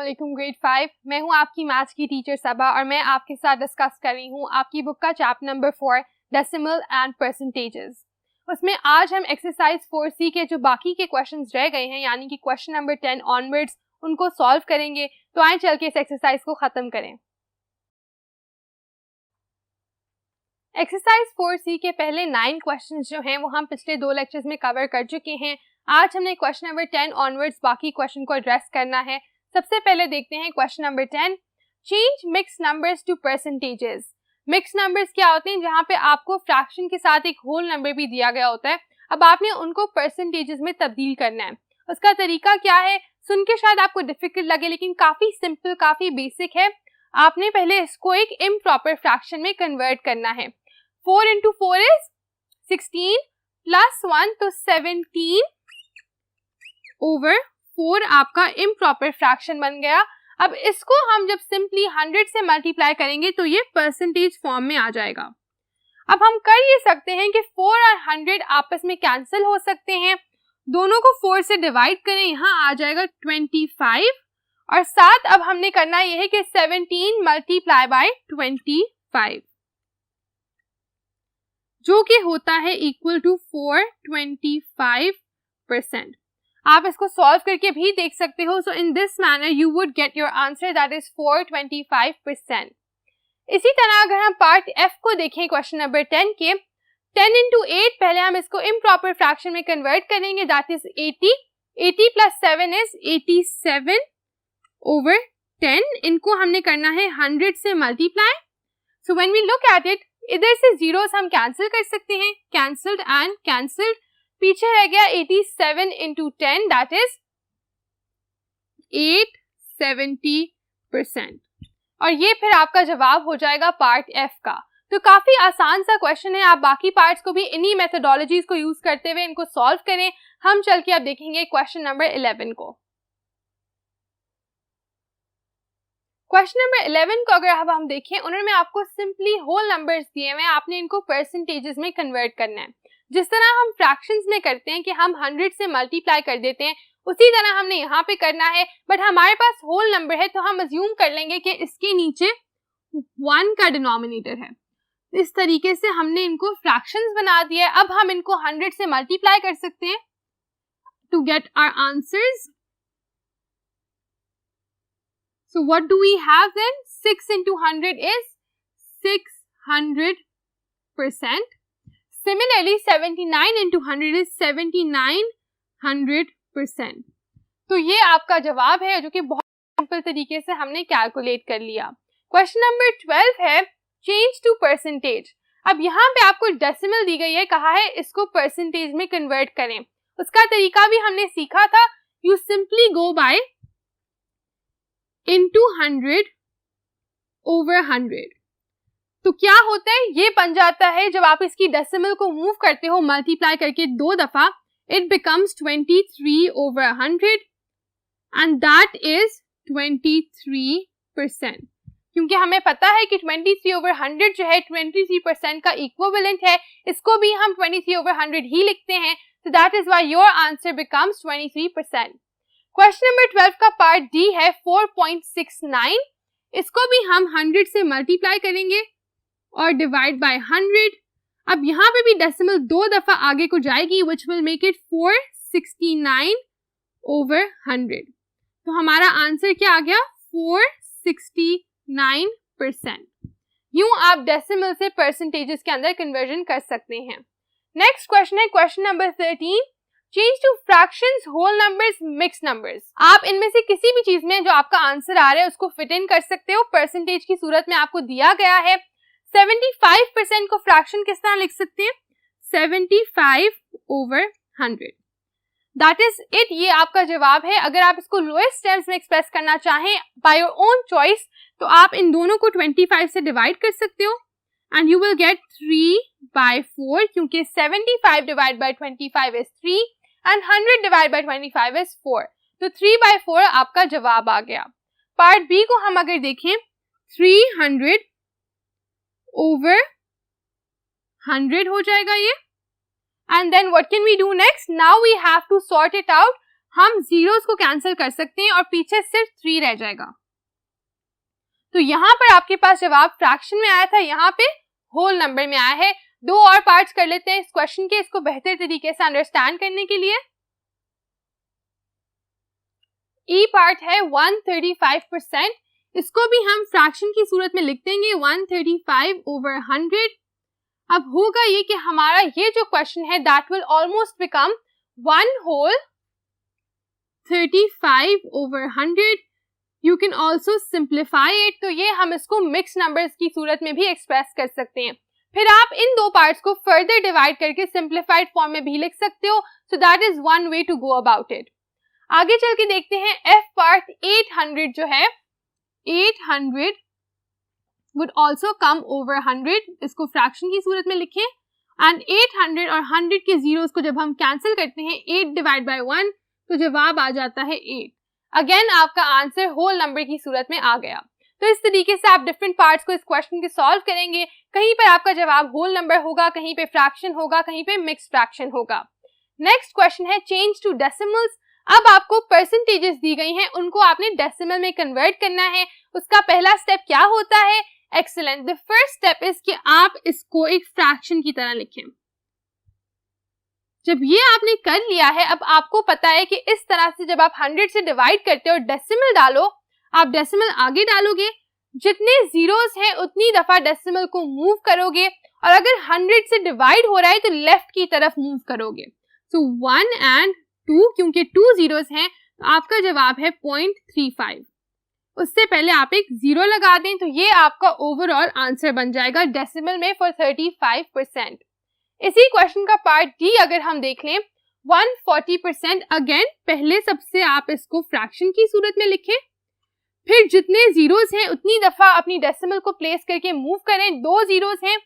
अस्सलामुअलैकुम ग्रेड 5। मैं हूं आपकी मैथ्स की टीचर सबा और मैं आपके साथ डिस्कस कर रही हूं आपकी बुक का chapter number 4 decimal and percentages. उसमें आज हम एक्सरसाइज 4C के जो बाकी के क्वेश्चंस रह गए हैं यानी कि क्वेश्चन नंबर 10 ऑनवर्ड्स उनको सॉल्व करेंगे। तो आए चल के इस एक्सरसाइज को खत्म करें। एक्सरसाइज 4C के पहले 9 क्वेश्चंस जो हैं वो हम पिछले 2 लेक्चर्स में कवर कर चुके हैं। आज हमने क्वेश्चन नंबर 10 ऑनवर्ड्स बाकी क्वेश्चन को एड्रेस करना है। सबसे पहले देखते हैं question number 10, change mix numbers to percentages. Mix numbers क्या होते हैं? जहां पे आपको फ्रैक्शन के साथ एक होल नंबर भी दिया गया होता है, अब आपने उनको परसेंटेजेस में तब्दील करना है। उसका तरीका क्या है? सुन के शायद आपको डिफिकल्ट लगे लेकिन काफी सिंपल, काफी बेसिक है। आपने पहले इसको एक इम्प्रॉपर फ्रैक्शन में कन्वर्ट करना है। 4 into 4 is 16 plus 1 तो 17 over 4 आपका इम्प्रॉपर फ्रैक्शन बन गया। अब इसको हम जब सिंपली 100 से मल्टीप्लाई करेंगे तो ये परसेंटेज फॉर्म में आ जाएगा। अब हम कर ये सकते हैं कि 4 और 100 आपस में कैंसिल हो सकते हैं। दोनों को 4 से डिवाइड करें, यहाँ आ जाएगा 25 और साथ अब हमने करना ये है कि 17 मल्टीप्लाई बाय 25 जो कि होता है इक्वल टू 425%। आप इसको सॉल्व करके भी देख सकते हो। So in this manner you would get your answer that is 425%। इसी तरह अगर हम पार्ट F को देखें क्वेश्चन नंबर 10 के, 10 into 8 पहले हम इसको इम्प्रॉपर फ्रैक्शन में कन्वर्ट करेंगे that is 80 plus 7 is 87 over 10। इनको हमने करना है 100 से multiply. So when we look at it, इधर से जीरोस हम कैंसिल कर सकते हैं, कैंसिल्ड एंड कैंसिल्ड। पीछे रह गया 87 into 10 दैट इज 870%। और ये फिर आपका जवाब हो जाएगा पार्ट F का। तो काफी आसान सा क्वेश्चन है। आप बाकी पार्ट्स को भी इन्हीं मेथोडोलॉजीज को यूज करते हुए इनको सॉल्व करें। हम चल के अब देखेंगे क्वेश्चन नंबर 11 को। क्वेश्चन नंबर 11 को अगर अब हम देखें, उन्होंने आपको सिंपली होल नंबर्स दिए हुए हैं, आपने इनको परसेंटेजेस में कन्वर्ट करना है। जिस तरह हम फ्रैक्शंस में करते हैं कि हम 100 से मल्टीप्लाई कर देते हैं, उसी तरह हमने यहाँ पे करना है। बट हमारे पास होल नंबर है तो हम अज्यूम कर लेंगे कि इसके नीचे 1 का डिनोमिनेटर है। इस तरीके से हमने इनको फ्रैक्शंस बना दिया है। अब हम इनको 100 से मल्टीप्लाई कर सकते हैं to get our answers. So what do we have then? 6 into 100 is 600%. Similarly, 79 into 100 is 7900%. तो ये आपका जवाब है जो कि बहुत सिंपल तरीके से हमने कैलकुलेट कर लिया। क्वेश्चन नंबर 12 है चेंज टू परसेंटेज। अब यहाँ पे आपको डेसिमल दी गई है, कहा है इसको परसेंटेज में कन्वर्ट करें। उसका तरीका भी हमने सीखा था। You simply go by into 100 over 100। तो क्या होता है, ये बन जाता है जब आप इसकी डेसिमल को मूव करते हो मल्टीप्लाई करके 2 दफा, it becomes 23 over 100 and that is 23%। क्योंकि हमें पता है कि 23 over 100 जो है 23% का इक्विवेलेंट है, इसको भी हम 23 over 100 ही लिखते हैं। सो that is why your answer becomes 23%। Question number 12 का पार्ट डी है 4.69। इसको भी हम 100 से मल्टीप्लाई करेंगे और डिवाइड बाय 100। अब यहाँ पे भी डेसिमल 2 दफा आगे को जाएगी which will make it 469 over 100। तो हमारा आंसर क्या आ गया? 469%। यूं आप डेसिमल से परसेंटेजेस के अंदर कन्वर्जन कर सकते हैं। नेक्स्ट क्वेश्चन है question number 13, change to fractions, whole numbers, mix numbers. आप इनमें से किसी भी चीज में जो आपका आंसर आ रहा है उसको फिट इन कर सकते हो। परसेंटेज की सूरत में आपको दिया गया है। 75% को फ्रैक्शन किस तरह लिख सकते हैं? 75 over 100 दैट इज इट। ये आपका जवाब है। अगर आप इसको लोएस्ट टर्म्स में एक्सप्रेस करना चाहें बाय योर ओन चॉइस तो आप इन दोनों को 25 से डिवाइड कर सकते हो एंड यू विल गेट 3/4 क्योंकि 75 divide by 25 is 3 and 100 divided by 25 is 4। तो 3/4 आपका जवाब आ गया। पार्ट बी को हम अगर देखें, 300 over 100 हो जाएगा ये। And then what can we do next? Now we have to sort it out. हम जीरोस को कैंसिल कर सकते हैं और पीछे सिर्फ 3 रह जाएगा। तो यहाँ पर आपके पास जवाब फ्रैक्शन में आया था, यहाँ पे होल नंबर में आया है। 2 और पार्ट्स कर लेते हैं इस क्वेश्चन के, इसको बेहतर तरीके से अंडरस्टैंड करने के लिए। ई पार्ट है 135%, इसको भी हम फ्रैक्शन की सूरत में लिख देंगे 135/100। अब होगा ये कि हमारा ये जो क्वेश्चन है that will almost become 1 whole 35/100। You can also simplify it, तो ये हम इसको मिक्स नंबर्स की सूरत में भी एक्सप्रेस कर सकते हैं। फिर आप इन 2 पार्ट्स को फर्दर डिवाइड करके सिंप्लीफाइड फॉर्म में भी लिख सकते हो। So that is one way to go about it. आगे चल के देखते हैं एफ पार्ट 800 जो है 800 would also come over 100, इसको फ्रैक्शन की सूरत में लिखें एंड 800 और 100 के जीरोस को जब हम कैंसिल करते हैं 8 डिवाइड बाय 1 तो जवाब आ जाता है 8। अगेन आपका आंसर होल नंबर की सूरत में आ गया। तो इस तरीके से आप डिफरेंट पार्ट्स को इस क्वेश्चन के सॉल्व करेंगे। कहीं पर आपका जवाब होल नंबर होगा, कहीं पे फ्रैक्शन होगा, कहीं पे मिक्स फ्रैक्शन होगा। नेक्स्ट क्वेश्चन है चेंज टू डेसिमल्स। अब आपको परसेंटेजेस दी गई हैं, उनको आपने डेसिमल में कन्वर्ट करना है। उसका पहला स्टेप क्या होता है? Excellent. The first step is कि आप इसको एक फ्रैक्शन की तरह लिखें। जब ये आपने कर लिया है, अब आपको पता है कि इस तरह से जब आप 100 से डिवाइड करते हो डेसिमल डालो, आप डेसिमल आगे डालोगे, जितने जीरोस हैं उतनी दफा डेसिमल को मूव करोगे और अगर 100 से डिवाइड हो रहा है तो लेफ्ट की तरफ मूव करोगे। सो 1 and 2, क्योंकि 2 जीरोस हैं तो आपका जवाब है 0.35। उससे पहले आप एक 0 लगा दें तो ये आपका ओवरऑल आंसर बन जाएगा डेसिमल में फॉर 35%। इसी क्वेश्चन का पार्ट डी अगर हम देख लें 140%, अगेन पहले सबसे आप इसको फ्रैक्शन की सूरत में लिखें, फिर जितने जीरोस हैं उतनी दफा अपनी डेसिमल को प्लेस करके मूव करें। 2 जीरोस हैं,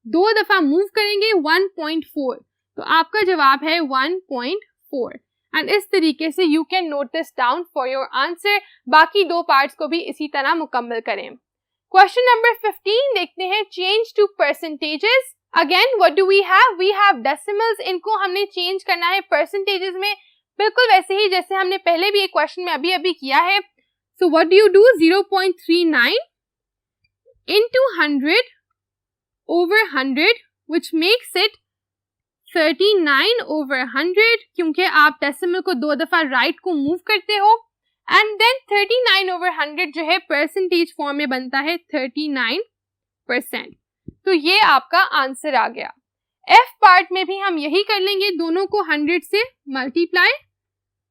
2 दफा मूव करेंगे 1.4, तो आपका जवाब है 1.4। एंड इस तरीके से you can note this down for your answer. बाकी 2 पार्ट्स को भी इसी तरह मुकम्मल करें। क्वेश्चन नंबर 15 देखते हैं, change to percentages. Again what do we have decimals, इनको हमने चेंज करना है परसेंटेजेस में, बिल्कुल वैसे ही जैसे हमने पहले भी एक क्वेश्चन में अभी किया है। So what do you do, 0.39 into 100 over 100 which makes it 39/100, क्योंकि आप डेसिमल को 2 दफा राइट को मूव करते हो। एंड देन 39/100 जो है परसेंटेज फॉर्म में बनता है 39%। तो ये आपका आंसर आ गया। एफ पार्ट में भी हम यही कर लेंगे, दोनों को 100 से मल्टीप्लाई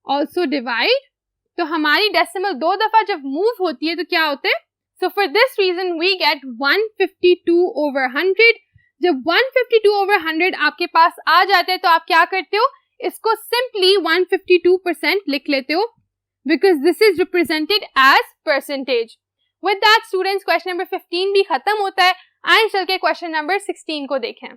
ऑल्सो डिवाइड। तो हमारी डेसिमल 2 दफा जब मूव होती है तो क्या होता है? So for this reason we get 152/100। जब 152/100 आपके पास आ जाते हैं तो आप क्या करते हो? इसको सिंपली 152% लिख लेते हो because this is represented as percentage. With that students question number 15 भी खत्म होता है। आइए चल के क्वेश्चन नंबर 16 को देखें।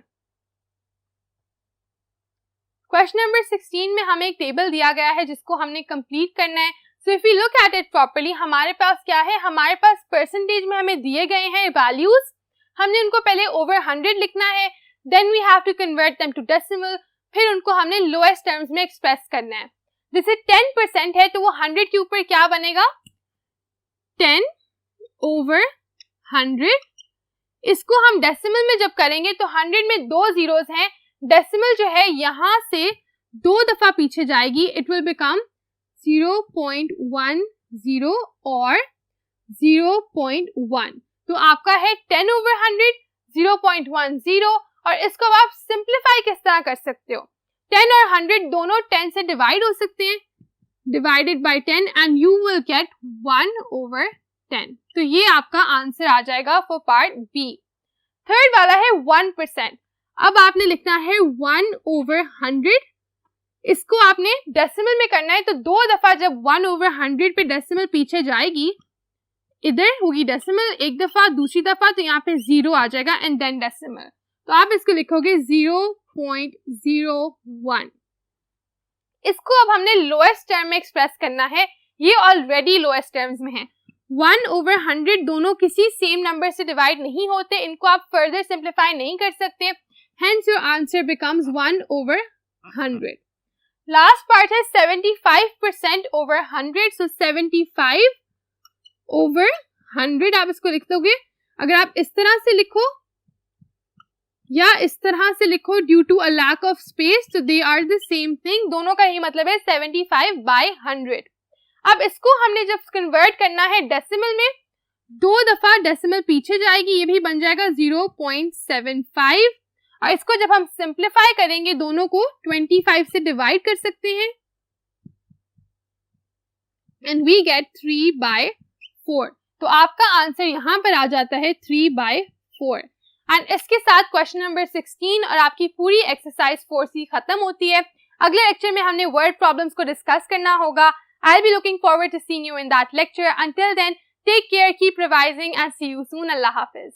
क्वेश्चन नंबर 16 में हमें एक टेबल दिया गया है जिसको हमने कंप्लीट करना है। So if you look at it properly, हमारे पास क्या है? हमारे पास परसेंटेज में हमें दिए गए हैं वैल्यूज, हमने उनको पहले ओवर 100 लिखना है, then we have to convert them to decimal, फिर उनको हमने लोएस्ट टर्म्स में एक्सप्रेस करना है। जैसे 10% है तो वो 100 के ऊपर क्या बनेगा? 10/100। इसको हम डेसिमल में जब करेंगे तो 100 में 2 जीरोस हैं, डेसिमल जो है यहां से 2 दफा पीछे जाएगी, इट विल बिकम 0.10 और 0.1। तो आपका है 10/100, 0.10, और इसको आप सिंप्लीफाई किस तरह कर सकते हो? 10 और 100 दोनों 10 से डिवाइड हो सकते हैं, divided by 10 and you will get 1/10। तो ये आपका आंसर आ जाएगा फॉर पार्ट बी। थर्ड वाला है 1%। अब आपने लिखना है 1/100, इसको आपने डेसिमल में करना है तो 2 दफा जब 1/100 पे डेसिमल पीछे जाएगी, इधर होगी डेसिमल एक दफा, दूसरी दफा तो यहाँ पे 0 आ जाएगा एंड देन डेसिमल, तो आप इसको लिखोगे 0.01। इसको अब हमने लोएस्ट टर्म में एक्सप्रेस करना है, ये ऑलरेडी लोएस्ट टर्म्स में है। 1/100 दोनों किसी सेम नंबर से डिवाइड नहीं होते, इनको आप फर्दर सिंप्लीफाई नहीं कर सकते, hence your answer becomes 1/100। Last part है 75% ओवर 100, सो 75 ओवर 100 आप इसको लिख दोगे। अगर आप इस तरह से लिखो या इस तरह से लिखो due to a lack of space, तो they are the same thing, दोनों का ही मतलब है 75/100। अब इसको हमने जब कन्वर्ट करना है डेसिमल में, 2 दफा डेसिमल पीछे जाएगी, ये भी बन जाएगा 0.75, और इसको जब हम सिंप्लीफाई करेंगे दोनों को 25 से डिवाइड कर सकते हैं एंड वी गेट 3/4। तो आपका आंसर यहां पर आ जाता है 3/4। एंड इसके साथ क्वेश्चन नंबर 16 और आपकी पूरी एक्सरसाइज 4C खत्म होती है। अगले लेक्चर में हमने वर्ड प्रॉब्लम्स को डिस्कस करना होगा। I'll be looking forward to seeing you in that lecture. Until then, take care, keep revising, and see you soon. Allah Hafiz.